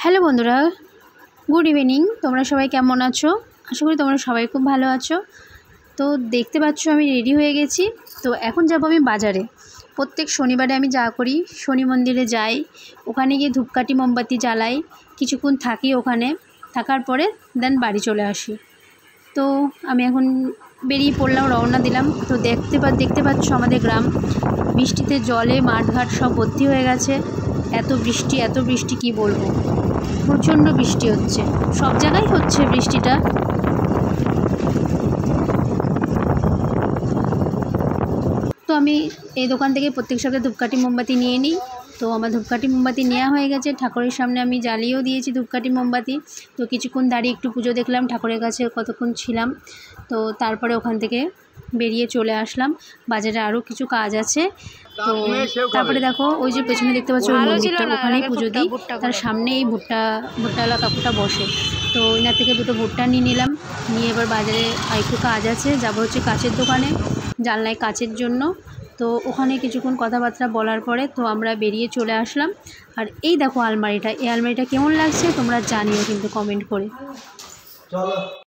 Hello বন্ধুরা, good evening. তোমরা সবাই কেমন আছো? আশা করি তোমরা সবাই খুব ভালো আছো। তো দেখতে পাচ্ছ আমি রেডি হয়ে গেছি। তো এখন যাব আমি বাজারে। প্রত্যেক শনিবারে আমি যা করি, শনি মন্দিরে যাই, ওখানে গিয়ে ধূপকাঠি মোমবাতি জ্বালাই, কিছুক্ষণ থাকি ওখানে, থাকার পরে দেন বাড়ি চলে আসি। তো আমি এখন বেরিয়ে পড়লাম, রওনা দিলাম। তো দেখতে পাচ্ছ আমাদের গ্রাম বৃষ্টিতে জলে মাঠঘাট সব ভর্তি হয়ে গেছে। এত বৃষ্টি কি বলবো, প্রচণ্ড বৃষ্টি হচ্ছে, সব জায়গায় হচ্ছে বৃষ্টিটা। তো আমি এই দোকান থেকে প্রত্যেক সপ্তাহে ধূপকাঠি মোমবাতি নিয়ে নিই। তো আমার ধূপকাঠি মোমবাতি নেওয়া হয়ে গেছে, ঠাকুরের সামনে আমি জ্বালিয়েও দিয়েছি ধূপকাঠি মোমবাতি। তো কিছুক্ষণ দাঁড়িয়ে একটু পুজো দেখলাম, ঠাকুরের কাছে কতক্ষণ ছিলাম। তো তারপরে ওখান থেকে বেরিয়ে চলে আসলাম। বাজারে আরও কিছু কাজ আছে। তো তারপরে দেখো ওই যে পেছনে দেখতে পাচ্ছ ওই মন্দিরটা, ওখানেই পুজো দিই। তার সামনে এই ভুট্টাওয়ালা কাকুটা বসে। তো ওনার থেকে দুটো ভুট্টা নিয়ে নিলাম, নিয়ে এবার বাজারে আর একটু কাজ আছে, যাবো হচ্ছে কাচের দোকানে, জানলায় কাচের জন্য। তো ওখানে কিছুক্ষণ কথাবার্তা বলার পরে তো আমরা বেরিয়ে চলে আসলাম। আর এই দেখো আলমারিটা, এই আলমারিটা কেমন লাগছে তোমরা জানিও কিন্তু কমেন্ট করে।